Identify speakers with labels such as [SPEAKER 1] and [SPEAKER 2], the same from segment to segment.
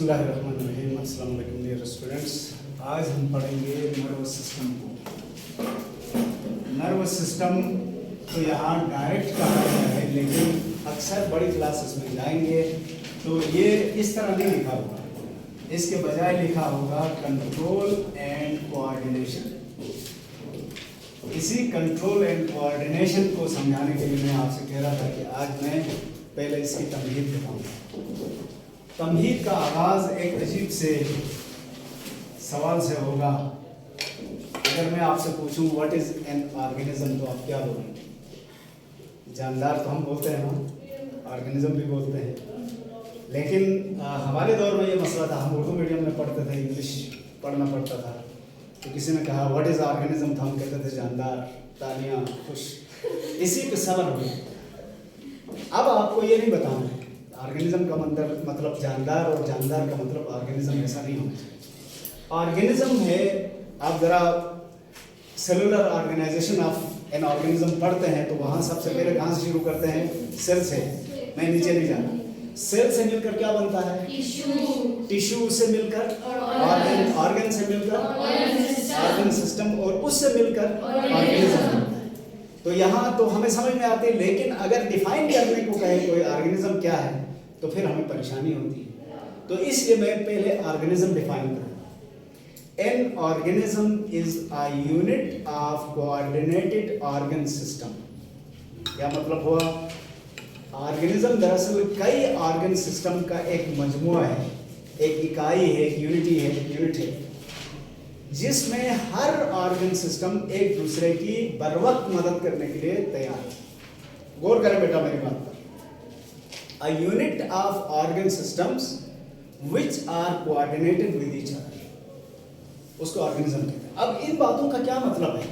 [SPEAKER 1] अस्सलाम वालेकुम dear students. आज हम पढ़ेंगे नर्वस सिस्टम को। नर्वस सिस्टम तो यहाँ डायरेक्ट कहा गया है, लेकिन अक्सर बड़ी क्लासेस में जाएंगे तो ये इस तरह नहीं लिखा होगा, इसके बजाय लिखा होगा कंट्रोल एंड कोऑर्डिनेशन। इसी कंट्रोल एंड कोऑर्डिनेशन को समझाने के लिए मैं आपसे कह रहा था कि आज मैं पहले इसकी तमहीद दिखाऊंगा। तमहीद का आगाज एक अजीब से सवाल से होगा। अगर मैं आपसे पूछूं व्हाट इज एन ऑर्गेनिज्म, तो आप क्या बोलेंगे? जानदार तो हम बोलते हैं ना, ऑर्गेनिज्म भी बोलते हैं, लेकिन हमारे दौर में ये मसला था। हम उर्दू मीडियम में पढ़ते थे, इंग्लिश पढ़ना पड़ता था, तो किसी ने कहा व्हाट इज ऑर्गेनिज्म, तो हम कहते थे जानदार, तालियां, खुश, इसी पे सवाल हो। अब आपको ये नहीं बताना है ऑर्गेनिज्म का मतलब जानदार और जानदार का मतलब ऑर्गेनिज्म, ऐसा नहीं होना चाहिए। ऑर्गेनिज्म है, आप जरा cellular organisation of an organism पढ़ते हैं तो वहाँ सबसे पहले कहाँ से शुरू करते हैं? सेल से। मैं नीचे नहीं जाना। सेल से मिलकर क्या बनता है? टिश्यू से मिलकर ऑर्गन, ऑर्गन से मिलकर ऑर्गन सिस्टम, और उससे मिलकर ऑर्गेनिज्म बनता है। तो यहाँ तो हमें समझ में आती है, लेकिन अगर डिफाइन करने को कहे कोई ऑर्गेनिज्म क्या है तो फिर हमें परेशानी होती है। तो इसलिए मैं पहले ऑर्गेनिज्म डिफाइन करूँ। An organism is a unit of coordinated organ system. क्या मतलब हुआ? ऑर्गेनिज्म दरअसल कई ऑर्गन सिस्टम का एक मजमुआ है, एक इकाई है, एक यूनिटी है, एक यूनिट है, जिसमें हर ऑर्गन सिस्टम एक दूसरे की बर वक्त मदद करने के लिए तैयार है। गौर करें बेटा मेरी बात पर। A unit of organ systems which are coordinated with each other, उसको ऑर्गेनिज्म कहते हैं। अब इन बातों का क्या मतलब है?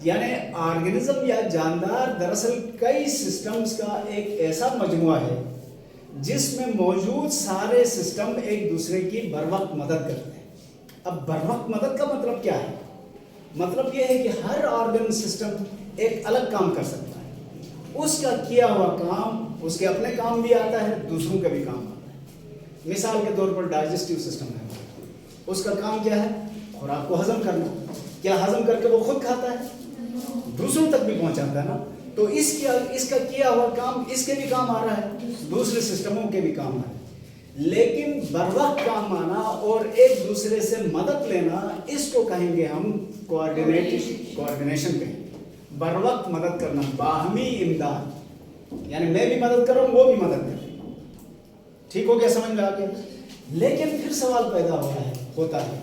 [SPEAKER 1] यानी ऑर्गेनिज्म या जानदार दरअसल कई सिस्टम्स का एक ऐसा मजमुआ है जिसमें मौजूद सारे सिस्टम एक दूसरे की बर वक्त मदद करते हैं। अब बर वक्त मदद का मतलब क्या है? मतलब यह है कि हर ऑर्गन सिस्टम एक अलग काम कर सकता है, उसका किया हुआ काम, उसके अपने काम भी आता है, दूसरों का भी काम आता है। मिसाल के तौर पर डाइजेस्टिव सिस्टम है, उसका काम क्या है? खुराक को हजम करना। क्या हजम करके वो खुद खाता है? दूसरों तक भी पहुंचाता है ना। तो इसका किया हुआ काम इसके भी काम आ रहा है, दूसरे सिस्टमों के भी काम आ रहा है। लेकिन बर वक्त काम आना और एक दूसरे से मदद लेना, इसको कहेंगे हम कोऑर्डिनेशन कहेंगे। बर वक्त मदद करना, बाहमी इमदाद, यानी मैं भी मदद कर रहा हूँ, वो भी मदद कर रही है। ठीक हो गया? समझ में आ गया? लेकिन फिर सवाल पैदा होता है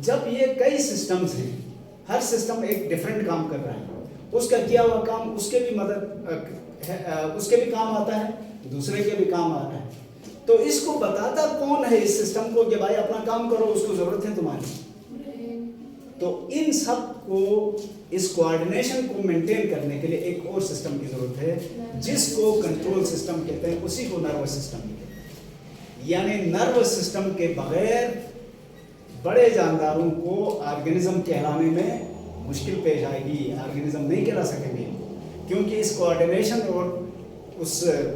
[SPEAKER 1] जब ये कई सिस्टम्स हैं, हर सिस्टम एक डिफरेंट काम कर रहा है, उसका किया हुआ काम उसके भी काम आता है, दूसरे के भी काम आ रहा है, तो इसको बताता कौन है इस सिस्टम को कि भाई अपना काम करो, उसको जरूरत है तुम्हारी। तो इन सब को, इस कोऑर्डिनेशन को मेंटेन करने के लिए एक और सिस्टम की जरूरत है जिसको कंट्रोल सिस्टम कहते हैं, उसी को नर्वस सिस्टम कहते हैं। यानी नर्वस सिस्टम के बगैर बड़े जानदारों को ऑर्गेनिज्म कहलाने में मुश्किल पेश आएगी, ऑर्गेनिज्म नहीं कहला सकेंगे, क्योंकि इस कोऑर्डिनेशन और उस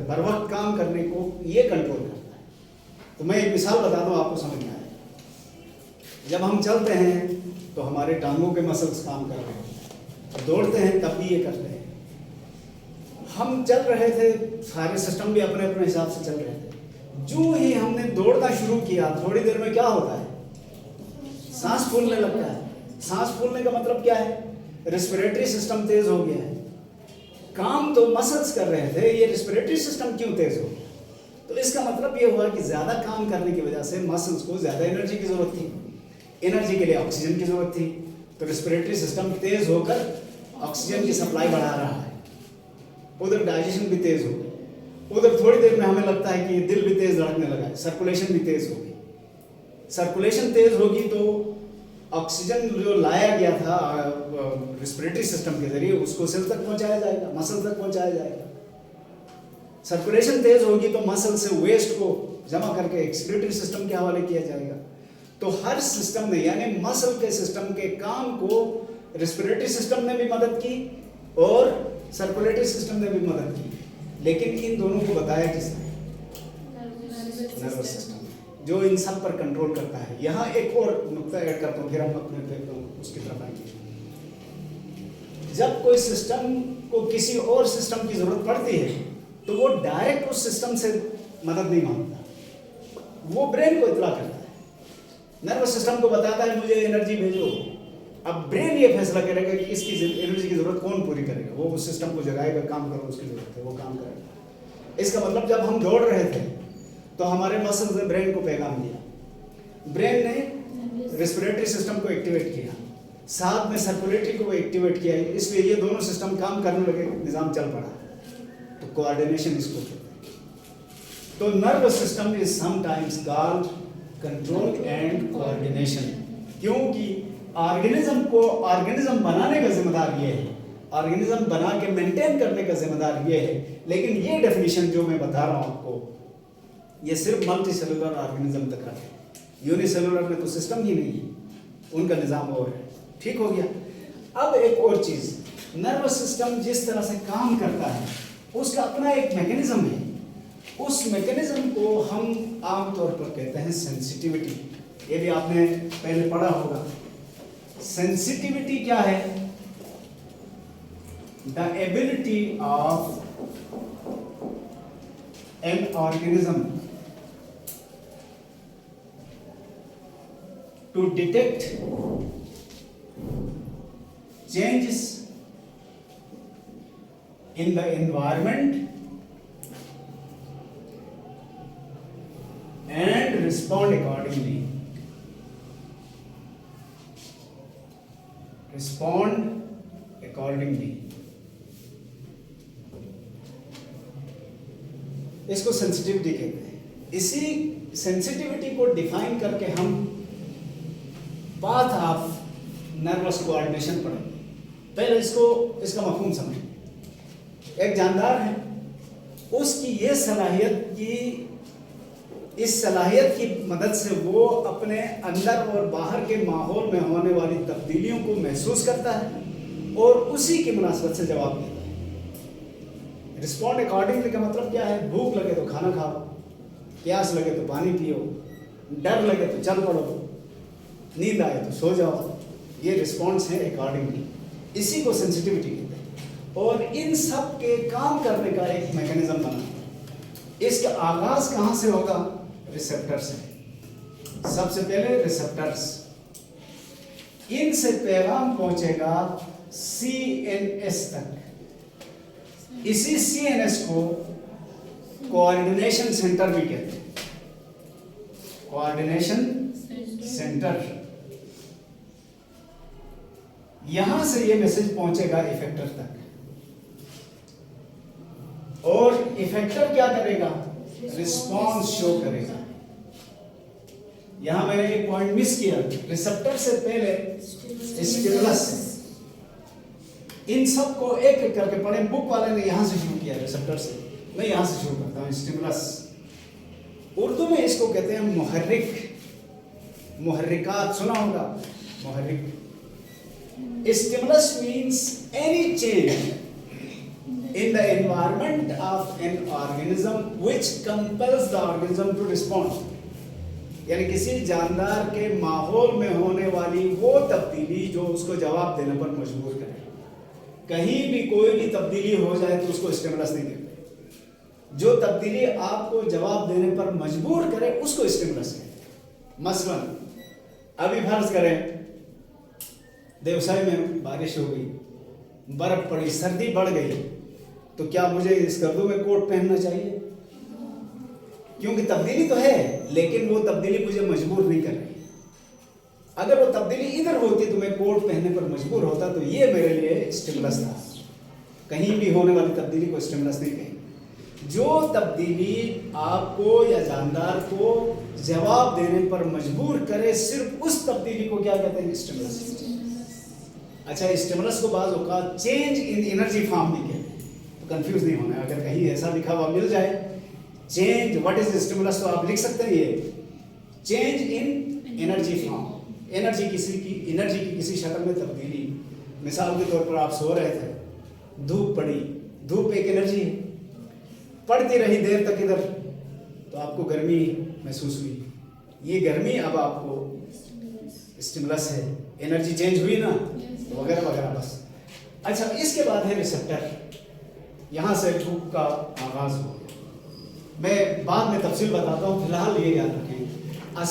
[SPEAKER 1] बर वक्त काम करने को ये कंट्रोल करता है। तो मैं एक मिसाल बता दूं, आपको समझ में आए। जब हम चलते हैं तो हमारे टांगों के मसल्स काम कर रहे हैं, दौड़ते हैं तब भी ये करते हैं। हम चल रहे थे, सारे सिस्टम भी अपने अपने हिसाब से चल रहे थे। जो ही हमने दौड़ना शुरू किया, थोड़ी देर में क्या होता है? सांस फूलने लगता है। सांस फूलने का मतलब क्या है? रेस्पिरेटरी सिस्टम तेज हो गया है। काम तो मसल्स कर रहे थे, ये रेस्पिरेटरी सिस्टम क्यों तेज हो गया? तो इसका मतलब ये हुआ कि ज्यादा काम करने की वजह से मसल्स को ज्यादा एनर्जी की जरूरत थी, एनर्जी के लिए ऑक्सीजन की जरूरत थी, तो रेस्पिरेटरी सिस्टम तेज होकर ऑक्सीजन की सप्लाई बढ़ा रहा है। उधर डाइजेशन भी तेज हो गई, उधर थोड़ी देर में हमें लगता है कि दिल भी तेज धड़कने लगा है, सर्कुलेशन भी तेज हो गई। सर्कुलेशन तेज होगी तो ऑक्सीजन जो लाया गया था रेस्पिरेटरी सिस्टम के जरिए, उसको सेल तक पहुंचाया जाएगा, मसल तक पहुंचाया जाएगा। सर्कुलेशन तेज होगी तो मसल से वेस्ट को जमा करके एक्सक्रीटरी सिस्टम के हवाले किया जाएगा। तो हर सिस्टम ने, यानी मसल के सिस्टम के काम को रेस्पिरेटरी सिस्टम ने भी मदद की और सर्कुलेटरी सिस्टम ने भी मदद की, लेकिन इन दोनों को बताया किसने? Nervous system. जो इन सब पर कंट्रोल करता है। यहाँ एक और नुक्ता ऐड करता हूँ, फिर हम अपने उसकी तरफ आएंगे। जब कोई सिस्टम को किसी और सिस्टम की जरूरत पड़ती है तो वो डायरेक्ट उस सिस्टम से मदद नहीं मांगता, वो ब्रेन को इतला करता है, नर्वस सिस्टम को बताता है मुझे एनर्जी भेजो। अब ब्रेन ये फैसला करेगा कि इसकी एनर्जी की जरूरत कौन पूरी करेगा, वो उस सिस्टम को जगाएगा, काम करो उसकी जरूरत है, वो काम करेगा। इसका मतलब जब हम दौड़ रहे थे तो हमारे मसल्स ने ब्रेन को पैगाम दिया, ब्रेन ने रेस्पिरेटरी सिस्टम को एक्टिवेट किया, साथ में सर्कुलेटरी को एक्टिवेट किया, इसलिए ये दोनों सिस्टम काम करने लगे, निजाम चल पड़ा। तो कोऑर्डिनेशन इसको कहते हैं। तो nervous system is sometimes called control and coordination, क्योंकि ऑर्गेनिज्म बनाने का जिम्मेदार ये है, ऑर्गेनिज्म बना के मेंटेन करने का जिम्मेदार ये है। लेकिन ये डेफिनेशन जो मैं बता रहा हूं आपको, ये सिर्फ मल्टी सेलुलर ऑर्गेनिज्म तक है, यूनिसेलुलर में तो सिस्टम ही नहीं है, उनका निजाम और है। ठीक हो गया। अब एक और चीज, नर्वस सिस्टम जिस तरह से काम करता है उसका अपना एक मैकेनिज्म है, उस मैकेनिज्म को हम आमतौर पर कहते हैं सेंसिटिविटी। ये भी आपने पहले पढ़ा होगा। सेंसिटिविटी क्या है? The ability of an organism to detect changes in the environment and respond accordingly. Respond accordingly. इसको सेंसिटिविटी कहते हैं। इसी सेंसिटिविटी को डिफाइन करके हम पाथ ऑफ नर्वस कोऑर्डिनेशन पढ़ेंगे। पहले इसका मफहूम समझें। एक जानदार है, उसकी ये सलाहियत कि इस सलाहियत की मदद से वो अपने अंदर और बाहर के माहौल में होने वाली तब्दीलियों को महसूस करता है और उसी की मुनासबत से जवाब देता है। रिस्पॉन्ड अकॉर्डिंगली का मतलब क्या है? भूख लगे तो खाना खाओ, प्यास लगे तो पानी पियो, डर लगे तो चल पड़ो, नींद आए तो सो जाओ। ये रिस्पॉन्स है अकॉर्डिंगली, इसी को सेंसिटिविटी कहते हैं। और इन सब के काम करने का एक मैकेनिज्म बना। इसका आगाज कहां से होगा? रिसेप्टर से। सबसे पहले रिसेप्टर्स, इनसे पैगाम पहुंचेगा CNS तक। इसी CNS को कोऑर्डिनेशन सेंटर भी कहते हैं। कोऑर्डिनेशन सेंटर, यहां से ये मैसेज पहुंचेगा इफेक्टर तक, और इफेक्टर क्या करेगा? रिस्पॉन्स शो करेगा। यहां मैंने एक पॉइंट मिस किया, रिसेप्टर से पहले स्टिमुलस। इन सब को एक एक करके पढ़े। बुक वाले ने यहां से शुरू किया रिसेप्टर से, मैं यहां से शुरू करता हूं। स्टिमुलस, उर्दू में इसको कहते हैं मुहर्रिक। मुहर्रिकात सुना होगा, मुहर्रिक। Stimulus means any change in the environment of an organism which compels the organism to respond. यानी किसी जानदार के माहौल में होने वाली वो तब्दीली जो उसको जवाब देने पर मजबूर करे। कहीं भी कोई भी तब्दीली हो जाए तो उसको स्टिमुलस नहीं कहते। जो तब्दीली आपको जवाब देने पर मजबूर करे उसको स्टिमुलस कहते हैं। मसलन अभी फर्ज करें देवसाई में बारिश हो गई, बर्फ पड़ी, सर्दी बढ़ गई, तो क्या मुझे इस गर्दों में कोट पहनना चाहिए? क्योंकि तब्दीली तो है, लेकिन वो तब्दीली मुझे मजबूर नहीं कर रही। अगर वो तब्दीली इधर होती तो मैं कोट पहनने पर मजबूर होता, तो ये मेरे लिए स्टिमुलस था। कहीं भी होने वाली तब्दीली को स्टिमुलस नहीं कहेंगे। जो तब्दीली आपको या जानदार को जवाब देने पर मजबूर करे, सिर्फ उस तब्दीली को क्या कहते हैं? स्टिमुलस। अच्छा, स्टिमुलस को बाज़ औक़ात चेंज इन एनर्जी फॉर्म भी कहते हैं, तो कंफ्यूज नहीं होना। अगर कहीं ऐसा लिखा हुआ मिल जाए चेंज व्हाट इज स्टिमुलस, तो आप लिख सकते हैं ये change in energy form. Energy की किसी शक्ल में तब्दीली। मिसाल के तौर पर आप सो रहे थे, धूप पड़ी, धूप एक एनर्जी है, पड़ती रही देर तक इधर, तो आपको गर्मी महसूस हुई, ये गर्मी अब आपको स्टिमुलस है, एनर्जी चेंज हुई ना, वगैरह वगैरह। बस अच्छा, इसके बाद है रिसेप्टर। यहाँ से भूख का आगाज हो गया। मैं बाद में तफसील बताता हूँ, फिलहाल ये याद रखें, a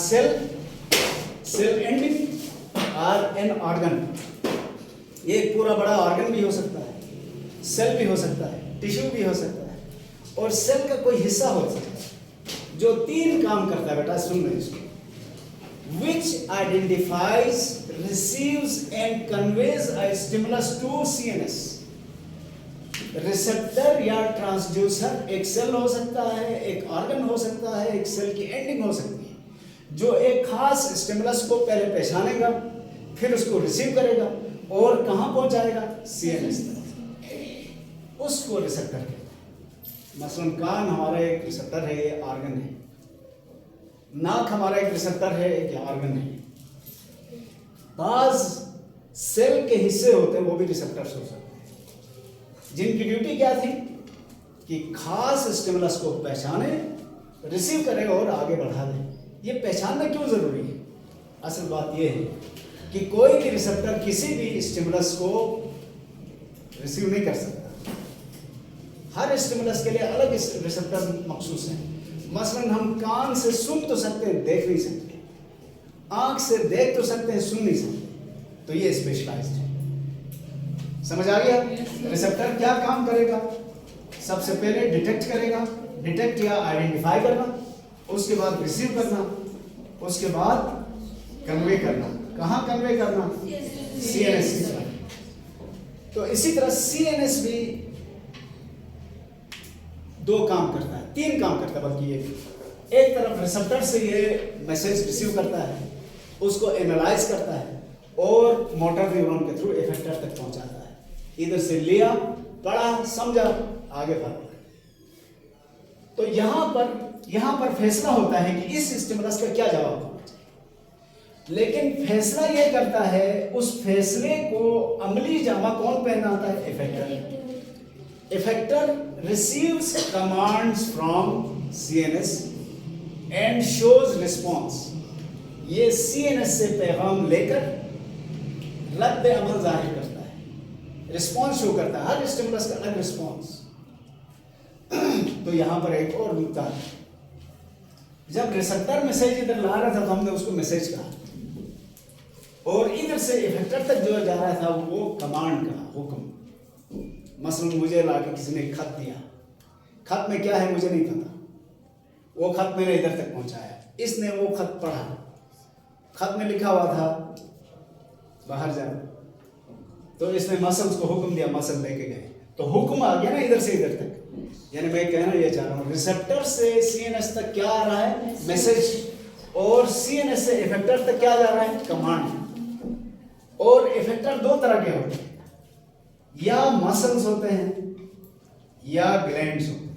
[SPEAKER 1] cell ending are an organ. ये एक पूरा बड़ा ऑर्गन भी हो सकता है, सेल भी हो सकता है, टिश्यू भी हो सकता है, और सेल का कोई हिस्सा हो सकता है जो 3 काम करता है। बेटा सुन रहे इसको, which identifies, receives and conveys a stimulus to CNS। Receptor या ट्रांसड्यूसर एक सेल हो सकता है, एक ऑर्गन हो सकता है, एक सेल की एंडिंग हो सकती है, जो एक खास स्टिमुलस को पहले पहचानेगा, फिर उसको रिसीव करेगा और कहाँ पहुंचाएगा, CNS तक। उसको रिसेप्टर कहते हैं। मसलन कान हमारा एक रिसेप्टर है, ये ऑर्गन है। नाक हमारा एक रिसेप्टर है, एक ऑर्गन है। बाज सेल के हिस्से होते हैं, वो भी रिसेप्टर्स हो सकते हैं, जिनकी ड्यूटी क्या थी कि खास स्टिमुलस को पहचाने, रिसीव करें और आगे बढ़ा दें। ये पहचानना क्यों जरूरी है? असल बात ये है कि कोई भी रिसेप्टर किसी भी स्टिमुलस को रिसीव नहीं कर सकता। हर स्टिमुलस के लिए अलग रिसेप्टर मखसूस है। मसलन हम कान से सुन तो सकते हैं, देख नहीं सकते, आंख से देख तो सकते हैं, सुन नहीं सकते, तो ये स्पेशलाइज्ड है। समझ आ गया? रिसेप्टर क्या काम करेगा? सबसे पहले डिटेक्ट करेगा, डिटेक्ट या आइडेंटिफाई करना, उसके बाद रिसीव करना, उसके बाद कन्वे करना। कहाँ कन्वे करना? CNS की तरफ। तो इसी तरह CNS भी 2 काम करता है, 3 काम करता है बल्कि। ये एक तरफ रिसेप्टर से ये मैसेज रिसीव करता है, उसको एनालाइज करता है और मोटर न्यूरॉन के थ्रू इफेक्टर तक पहुंचाता है। इधर से लिया, पढ़ा, समझा, आगे बढ़ा। तो यहां पर फैसला होता है कि इस स्टिमुलस का क्या जवाब होना चाहिए। लेकिन फैसला यह करता है, उस फैसले को अमली जामा कौन पहनाता है? Effector. Effector receives commands from CNS and shows response। ये CNS से पैगाम लेकर रद्द अमल जाहिर करता है, रिस्पॉन्स शो करता है। हर स्टिमुलस का अलग रिस्पॉन्स। तो यहां पर एक और मुद्दा है, जब रिसेप्टर मैसेज इधर ला रहा था तो हमने उसको मैसेज कहा, और इधर से इफेक्टर तक जो जा रहा था वो कमांड का हुक्म। मसलन मुझे लाके किसी ने खत दिया, खत में क्या है मुझे नहीं पता, वो खत मैंने इधर तक पहुंचाया, इसने वो खत पढ़ा, खत में लिखा हुआ था बाहर जाओ, तो इसने मसल्स को हुक्म दिया, मसल लेके गए, तो हुक्म आ गया ना इधर से इधर तक। यानी मैं कहना ये चाह रहा हूँ, रिसेप्टर से CNS तक क्या आ रहा है? मैसेज। और CNS से इफेक्टर तक क्या जा रहा है? कमांड। और इफेक्टर 2 तरह के होते हैं, या मसल्स होते हैं या ग्लैंड्स होते हैं।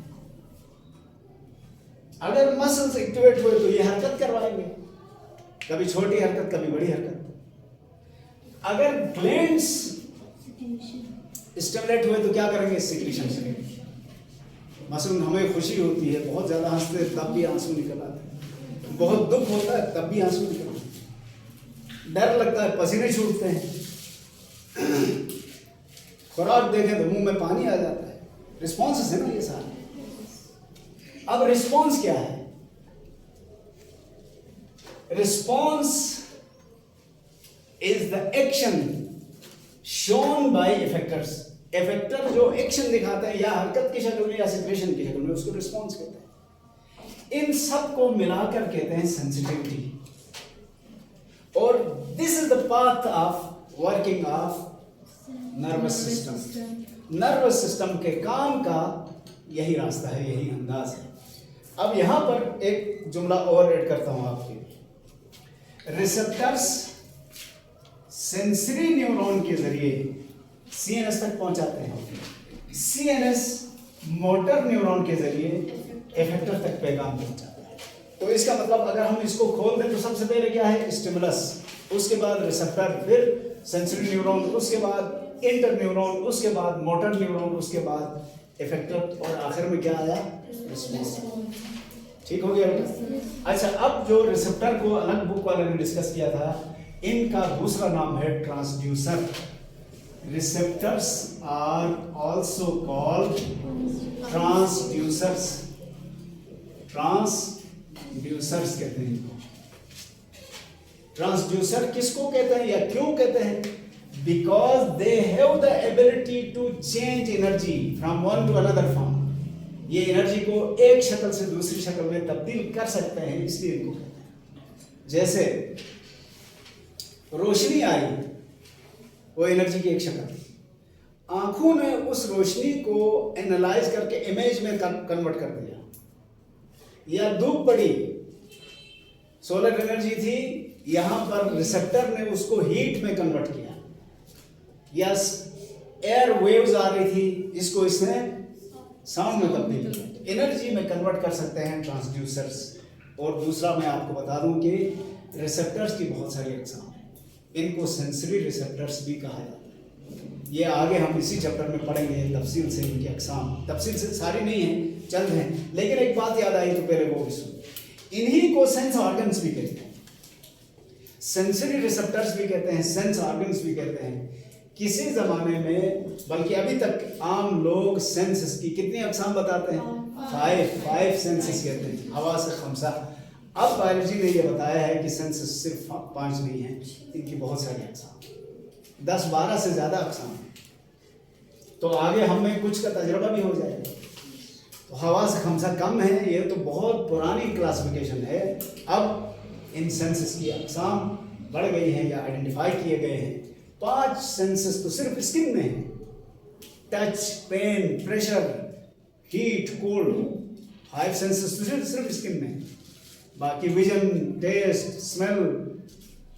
[SPEAKER 1] अगर मसल्स एक्टिवेट हुए तो ये हरकत करवाएंगे, कभी छोटी हरकत कभी बड़ी हरकत। अगर ग्लैंड्स स्टिमुलेट हुए तो क्या करेंगे? सिक्रीशन करेंगे। मसलन हमें खुशी होती है, बहुत ज्यादा हंसते तब भी आंसू निकल आते हैं, बहुत दुख होता है तब भी आंसू निकल आते हैं, डर लगता है पसीने छूटते हैं, खुराक देखें तो मुंह में पानी आ जाता है। रिस्पॉन्स है ना ये सारे। अब रिस्पॉन्स क्या है? Response is the action shown by effectors. Effector जो एक्शन दिखाता है या हरकत की शक्ल में या सिचुएशन की शक्ल में, उसको रिस्पॉन्स कहते हैं। इन सब को मिलाकर कहते हैं सेंसिटिविटी। और this is the path of working of nervous system. Nervous system के काम का यही रास्ता है, यही अंदाज है। अब यहां पर एक जुमला और ऐड करता हूं आपके। रिसेप्टर्स सेंसरी न्यूरॉन के जरिए CNS तक पहुंचाते हैं, CNS मोटर न्यूरॉन के जरिए इफेक्टर तक पैगाम पहुंचाता है। तो इसका मतलब अगर हम इसको खोल दें तो सबसे पहले क्या है? स्टिमुलस, उसके बाद रिसेप्टर, फिर सेंसरी न्यूरॉन, उसके बाद इंटर न्यूरॉन, उसके बाद मोटर न्यूरॉन, उसके बाद इफेक्टर, और आखिर में क्या आया? रिस्पॉन्स। ठीक हो गया बेटा? अच्छा, अब जो रिसेप्टर को अलग बुक वाले ने डिस्कस किया था, इनका दूसरा नाम है transducer. Receptors are also called transducers. Transducers कहते हैं इनको। ट्रांसड्यूसर किसको कहते हैं या क्यों कहते हैं? Because they have the ability to change energy from one to another form. ये एनर्जी को एक शक्ल से दूसरी शक्ल में तब्दील कर सकते हैं, इसलिए इनको कहते हैं। जैसे रोशनी आई, वो एनर्जी की एक शक्ल थी, आंखों ने उस रोशनी को एनालाइज करके इमेज में कन्वर्ट कर दिया। या धूप पड़ी, सोलर एनर्जी थी, यहां पर रिसेप्टर ने उसको हीट में कन्वर्ट किया। या एयर वेव्स आ रही थी, इसको इसने साउंड में तब्दील किया। एनर्जी में कन्वर्ट कर सकते हैं ट्रांसड्यूसर्स। और दूसरा मैं आपको बता दूं कि रिसेप्टर्स की बहुत सारी अक़साम हैं, इनको सेंसरी रिसेप्टर्स भी कहा जाता है। ये आगे हम इसी चैप्टर में पढ़ेंगे तफसील से इनकी अक़साम। तफसील से सारी नहीं है, चंद हैं, लेकिन एक बात याद आई तो पहले वो भी सुन। इन्हीं को सेंस ऑर्गन्स भी कहते हैं, सेंसरी रिसेप्टर्स भी कहते हैं, सेंस ऑर्गन्स भी कहते हैं। किसी जमाने में, बल्कि अभी तक आम लोग सेंसेस की कितनी अक़साम बताते हैं? फाइव सेंसेस कहते हैं, हवा से खमसा। अब बायोलॉजी ने यह बताया है कि सेंसेस सिर्फ 5 नहीं है, इनकी बहुत सारी अक़साम, 10-12 से ज़्यादा अक़साम है। तो आगे हमें कुछ का तजुर्बा भी हो जाएगा। तो हवा से खमसा कम है, ये तो बहुत पुरानी क्लासिफिकेशन है। अब इन सेंसेस की अक़साम बढ़ गई हैं या आइडेंटिफाई किए गए हैं। 5 सेंसेस तो सिर्फ स्किन में है, touch, pain, pressure, heat, cold. 5 senses तो सिर्फ स्किन में। बाकी विजन, टेस्ट, स्मेल,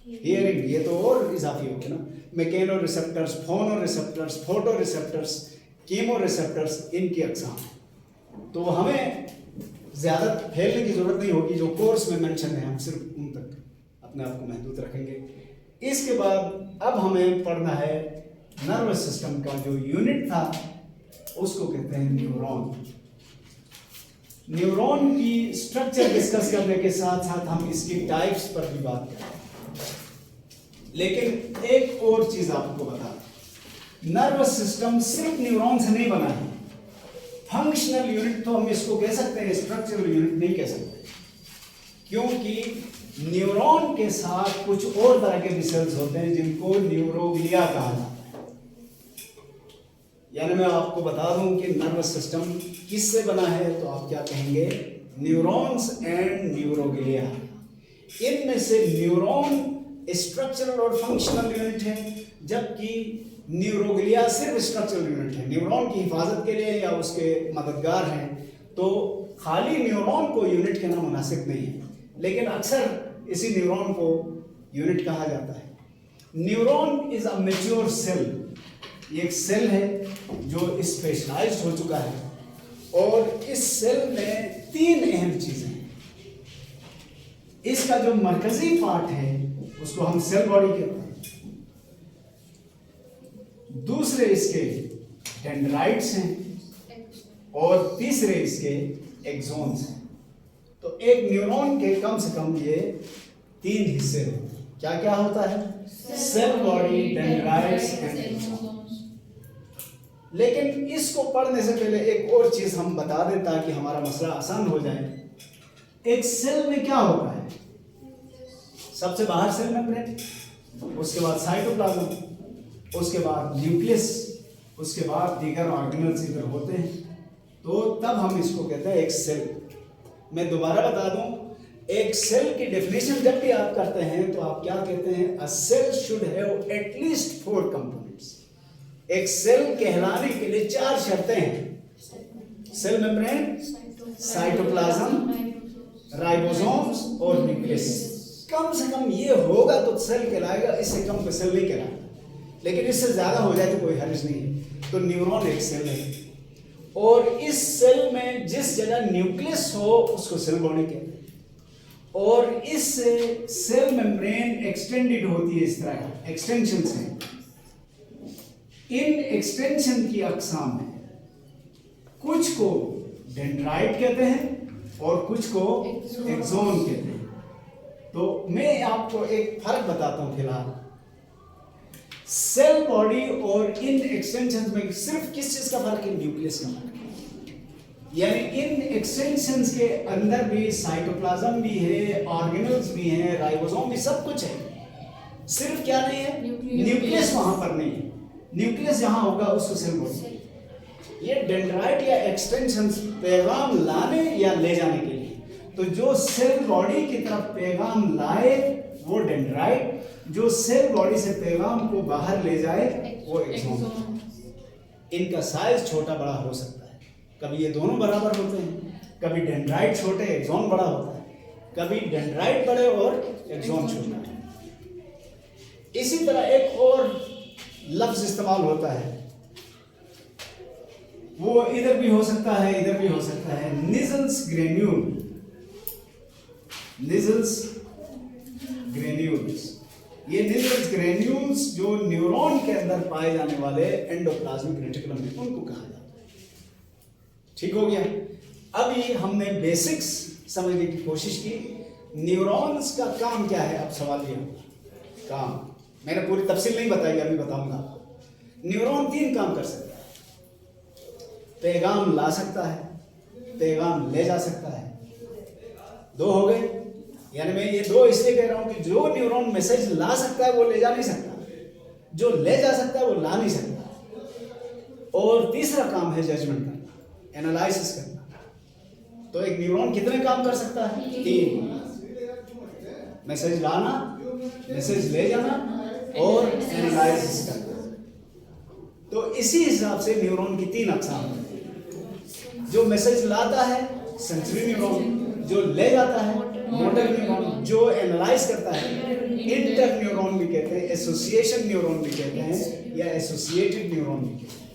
[SPEAKER 1] हियरिंग, ये तो और इजाफी हो गया ना। मैकेनो रिसेप्टर्स, फोनो receptors, photo receptors, chemo receptors, इनकी अक़साम है। तो हमें ज़्यादा फैलने की ज़रूरत नहीं होगी, जो कोर्स में मेंशन है हम सिर्फ उन तक अपने आप को महदूद रखेंगे। इसके बाद अब हमें पढ़ना है नर्वस सिस्टम का जो यूनिट था, उसको कहते हैं न्यूरॉन। न्यूरॉन की स्ट्रक्चर डिस्कस करने के साथ साथ हम इसकी टाइप्स पर भी बात करें। लेकिन एक और चीज आपको बता, नर्वस सिस्टम सिर्फ न्यूरॉन से नहीं बना है। फंक्शनल यूनिट तो हम इसको कह सकते हैं, स्ट्रक्चरल यूनिट नहीं कह सकते, क्योंकि न्यूरॉन के साथ कुछ और तरह के भी सेल्स होते हैं जिनको न्यूरोग्लिया कहा जाता है। यानी मैं आपको बता दूं कि नर्वस सिस्टम किससे बना है, तो आप क्या कहेंगे? Neurons and neuroglia. इनमें से न्यूरॉन स्ट्रक्चरल और फंक्शनल यूनिट है, जबकि न्यूरोग्लिया सिर्फ स्ट्रक्चरल यूनिट है, न्यूरॉन की हिफाजत के लिए या उसके मददगार हैं। तो खाली न्यूरॉन को यूनिट कहना मुनासिब नहीं है, लेकिन अक्सर इसी न्यूरॉन को यूनिट कहा जाता है। Neuron is a mature cell. ये एक सेल है जो स्पेशलाइज्ड हो चुका है, और इस सेल में 3 अहम चीजें हैं। इसका जो मरकजी पार्ट है उसको हम सेल बॉडी कहते हैं। दूसरे इसके डेंड्राइट्स हैं, और तीसरे इसके एक्सोन्स हैं। तो एक न्यूरॉन के कम से कम ये 3 हिस्से होते हैं। क्या क्या होता है? Cell body, dendrites and axons. लेकिन इसको पढ़ने से पहले एक और चीज हम बता दें ताकि हमारा मसला आसान हो जाए। एक सेल में क्या होता है? सबसे बाहर सेल मेम्ब्रेन, उसके बाद साइटोप्लाज्म, उसके बाद न्यूक्लियस, उसके बाद दीगर ऑर्गेनल्स इधर होते हैं। तो तब हम इसको कहते हैं एक सेल। मैं दोबारा बता दूं, एक सेल की डेफिनेशन जब भी आप करते हैं तो आप क्या कहते हैं? A cell should have at least 4 components. एक सेल कहलाने के लिए 4 शर्तें हैं: सेल मेम्ब्रेन, साइटोप्लाज्म, राइबोसोम्स और न्यूक्लियस। कम से कम ये होगा तो सेल कहलाएगा, इससे कम तो सेल नहीं कहलाएगा। लेकिन इससे ज्यादा हो जाए तो कोई हर्ज नहीं है। तो न्यूरॉन एक सेल है, और इस सेल में जिस जगह न्यूक्लियस हो उसको सेल बॉडी कहते हैं। और इस सेल मेम्ब्रेन एक्सटेंडेड होती है, इस तरह एक्सटेंशन से। इन एक्सटेंशन की अक़साम है, कुछ को डेंड्राइट कहते हैं, और कुछ को एक्सोन कहते हैं। तो मैं आपको एक फर्क बताता हूं फिलहाल। सेल बॉडी और इन एक्सटेंशन में सिर्फ किस चीज का फर्क है? न्यूक्लियस का फर्क है। यानी इन एक्सटेंशंस के अंदर भी साइटोप्लाज्म भी है, ऑर्गेनल्स भी हैं, राइबोसोम भी, सब कुछ है। सिर्फ क्या नहीं है? न्यूक्लियस वहां पर नहीं है। न्यूक्लियस जहां होगा उसको सेल बॉडी। ये डेंड्राइट या एक्सटेंशंस पैगाम लाने या ले जाने के लिए, तो जो सेल बॉडी की तरफ पैगाम लाए वो डेंड्राइट, जो सेल बॉडी से पैगाम को बाहर ले जाए वो एक्सोन। इनका साइज छोटा बड़ा हो सकता है, कभी ये दोनों बराबर होते हैं, कभी डेंड्राइट छोटे एक्सोन बड़ा होता है, कभी डेंड्राइट बड़े और एक्सोन छोटा। इसी तरह एक और लफ्ज इस्तेमाल होता है, वो इधर भी हो सकता है इधर भी हो सकता है, निजल्स ग्रेन्यूल। निजल्स ग्रेन्यूल्स, ये निजल्स ग्रेन्यूल्स जो न्यूरॉन के अंदर पाए जाने वाले एंडोप्लाज्मिक रेटिकुलम में, उनको कहा जाता है। ठीक हो गया। अभी हमने बेसिक्स समझने की कोशिश की। न्यूरॉन्स का काम क्या है? अब सवाल ये काम, मैंने पूरी तफसील नहीं बताई, अभी बताऊंगा आपको। न्यूरॉन 3 काम कर सकता है। पैगाम ला सकता है, पैगाम ले जा सकता है। 2 हो गए। यानी मैं ये 2 इसलिए कह रहा हूं कि जो न्यूरॉन मैसेज ला सकता है वो ले जा नहीं सकता, जो ले जा सकता है वो ला नहीं सकता। और तीसरा काम है जजमेंट करना, एनालिसिस करना। तो एक न्यूरॉन कितने काम कर सकता है? 3। मैसेज लाना, मैसेज ले जाना और एनालिसिस करना। तो इसी हिसाब से न्यूरॉन की 3 अक़साम हैं। जो मैसेज लाता है सेंसरी न्यूरॉन, जो ले जाता है मोटर न्यूरॉन, जो एनालाइज करता है इंटर न्यूरॉन भी कहते हैं, एसोसिएशन न्यूरॉन भी कहते हैं या एसोसिएटेड न्यूरॉन भी कहते हैं।